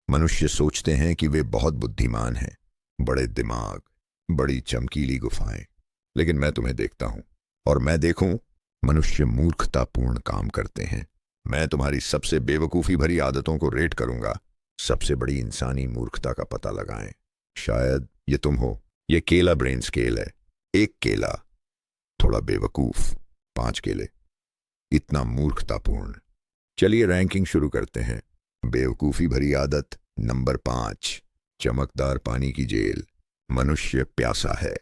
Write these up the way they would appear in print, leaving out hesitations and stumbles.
मनुष्य सोचते हैं कि वे बहुत बुद्धिमान हैं, बड़े दिमाग, बड़ी चमकीली गुफाएं। लेकिन मैं तुम्हें देखता हूं, और मैं देखूं, मनुष्य मूर्खतापूर्ण काम करते हैं। मैं तुम्हारी सबसे बेवकूफ़ी भरी आदतों को रेट करूंगा। सबसे बड़ी इंसानी मूर्खता का पता लगाएं। शायद ये तुम हो। ये केला ब्रेन स्केल है। एक केला, थोड़ा बेवकूफ, 5 केले, इतना मूर्खतापूर्ण। चलिए रैंकिंग शुरू करते हैं। बेवकूफ़ी भरी आदत नंबर 5, चमकदार पानी की जेल। मनुष्य प्यासा है।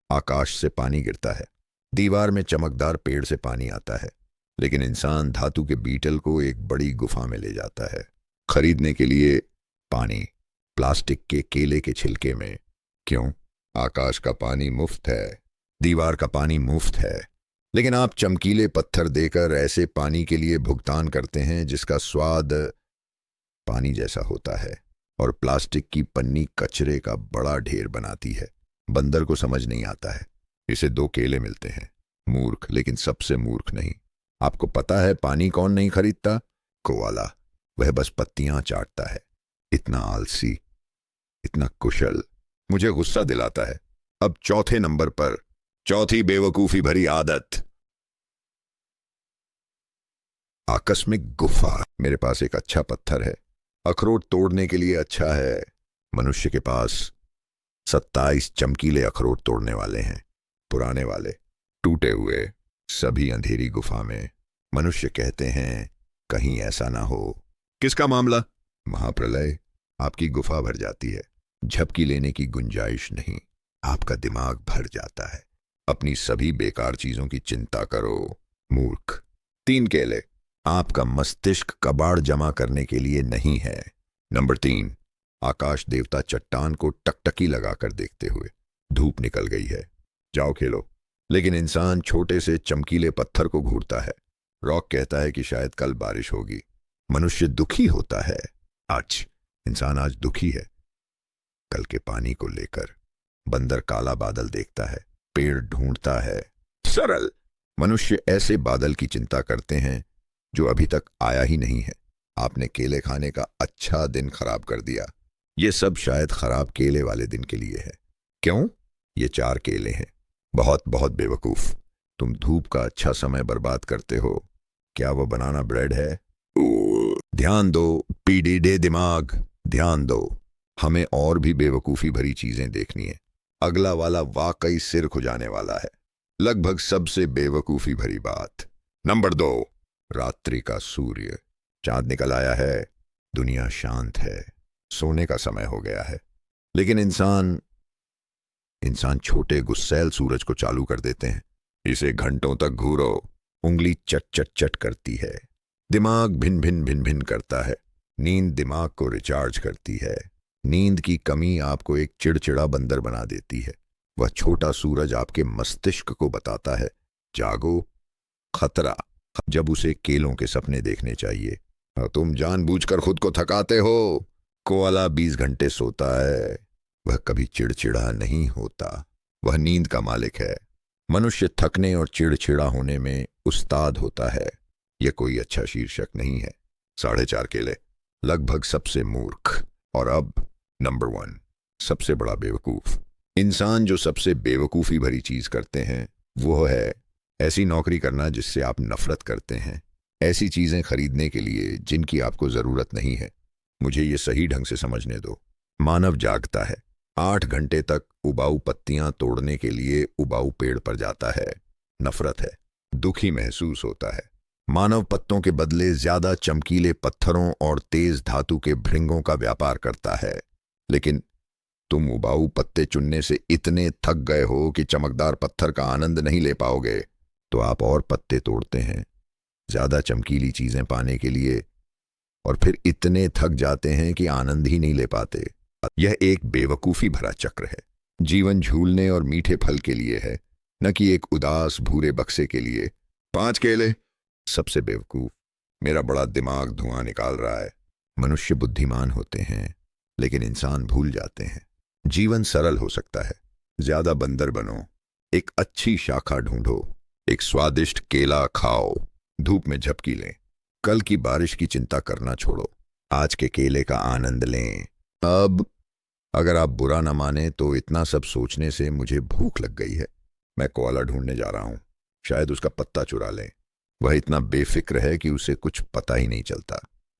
आकाश से पानी गिरता है, दीवार में चमकदार पेड़ से पानी आता है, लेकिन इंसान धातु के बीटल को एक बड़ी गुफा में ले जाता है खरीदने के लिए पानी, प्लास्टिक के केले के छिलके में। क्यों? आकाश का पानी मुफ्त है, दीवार का पानी मुफ्त है, लेकिन आप चमकीले पत्थर देकर ऐसे पानी के लिए भुगतान करते हैं जिसका स्वाद पानी जैसा होता है, और प्लास्टिक की पन्नी कचरे का बड़ा ढेर बनाती है। बंदर को समझ नहीं आता है। इसे 2 केले मिलते हैं। मूर्ख, लेकिन सबसे मूर्ख नहीं। आपको पता है पानी कौन नहीं खरीदता? कोआला। वह बस पत्तियां चाटता है। इतना आलसी, इतना कुशल, मुझे गुस्सा दिलाता है। अब चौथे नंबर पर, चौथी बेवकूफी भरी आदत, आकस्मिक गुफा। मेरे पास एक अच्छा पत्थर है, अखरोट तोड़ने के लिए अच्छा है। मनुष्य के पास 27 चमकीले अखरोट तोड़ने वाले हैं, पुराने वाले, टूटे हुए, सभी अंधेरी गुफा में। मनुष्य कहते हैं कहीं ऐसा ना हो। किसका मामला? महाप्रलय। आपकी गुफा भर जाती है, झपकी लेने की गुंजाइश नहीं। आपका दिमाग भर जाता है। अपनी सभी बेकार चीजों की चिंता करो, मूर्ख। 3 केले। आपका मस्तिष्क कबाड़ जमा करने के लिए नहीं है। नंबर 3, आकाश देवता चट्टान को टकटकी लगाकर देखते हुए। धूप निकल गई है, जाओ खेलो। लेकिन इंसान छोटे से चमकीले पत्थर को घूरता है। रॉक कहता है कि शायद कल बारिश होगी। मनुष्य दुखी होता है। इंसान आज दुखी है, कल के पानी को लेकर। बंदर काला बादल देखता है, पेड़ ढूंढता है। सरल। मनुष्य ऐसे बादल की चिंता करते हैं जो अभी तक आया ही नहीं है। आपने केले खाने का अच्छा दिन खराब कर दिया। ये सब शायद खराब केले वाले दिन के लिए है। क्यों? ये 4 केले हैं। बहुत बहुत बेवकूफ। तुम धूप का अच्छा समय बर्बाद करते हो। क्या वो बनाना ब्रेड है? ध्यान दो, पीडीडे दिमाग, ध्यान दो। हमें और भी बेवकूफी भरी चीजें देखनी है। अगला वाला वाकई सिर खुजाने वाला है। लगभग सबसे बेवकूफी भरी बात, नंबर 2, रात्रि का सूर्य। चांद निकल आया है, दुनिया शांत है, सोने का समय हो गया है, लेकिन इंसान छोटे गुस्सैल सूरज को चालू कर देते हैं। इसे घंटों तक घूरो, उंगली चट चट चट करती है, दिमाग भिन भिन भिन भिन करता है। नींद दिमाग को रिचार्ज करती है। नींद की कमी आपको एक चिड़चिड़ा बंदर बना देती है। वह छोटा सूरज आपके मस्तिष्क को बताता है, जागो, खतरा, जब उसे केलों के सपने देखने चाहिए। तुम जानबूझकर खुद को थकाते हो। कोआला 20 घंटे सोता है, वह कभी चिड़चिड़ा नहीं होता। वह नींद का मालिक है। मनुष्य थकने और चिड़चिड़ा होने में उस्ताद होता है। यह कोई अच्छा शीर्षक नहीं है। 4.5 केले, लगभग सबसे मूर्ख। और अब नंबर 1, सबसे बड़ा बेवकूफ। इंसान जो सबसे बेवकूफ़ी भरी चीज करते हैं वो है ऐसी नौकरी करना जिससे आप नफरत करते हैं। ऐसी चीजें खरीदने के लिए जिनकी आपको जरूरत नहीं है। मुझे ये सही ढंग से समझने दो। मानव जागता है, 8 घंटे तक उबाऊ पत्तियां तोड़ने के लिए उबाऊ पेड़ पर जाता है। नफरत है, दुखी महसूस होता है। मानव पत्तों के बदले ज्यादा चमकीले पत्थरों और तेज धातु के भृंगों का व्यापार करता है। लेकिन तुम उबाऊ पत्ते चुनने से इतने थक गए हो कि चमकदार पत्थर का आनंद नहीं ले पाओगे, तो आप और पत्ते तोड़ते हैं ज्यादा चमकीली चीजें पाने के लिए, और फिर इतने थक जाते हैं कि आनंद ही नहीं ले पाते। यह एक बेवकूफी भरा चक्र है। जीवन झूलने और मीठे फल के लिए है, न कि एक उदास भूरे बक्से के लिए। 5 केले। सबसे बेवकूफ। मेरा बड़ा दिमाग धुआं निकाल रहा है। मनुष्य बुद्धिमान होते हैं, लेकिन इंसान भूल जाते हैं। जीवन सरल हो सकता है। ज्यादा बंदर बनो, एक अच्छी शाखा ढूंढो, एक स्वादिष्ट केला खाओ, धूप में झपकी लें। कल की बारिश की चिंता करना छोड़ो। आज के केले का आनंद लें। अब अगर आप बुरा न माने तो इतना सब सोचने से मुझे भूख लग गई है। मैं कोआला ढूंढने जा रहा हूं, शायद उसका पत्ता चुरा लें। वह इतना बेफिक्र है कि उसे कुछ पता ही नहीं चलता।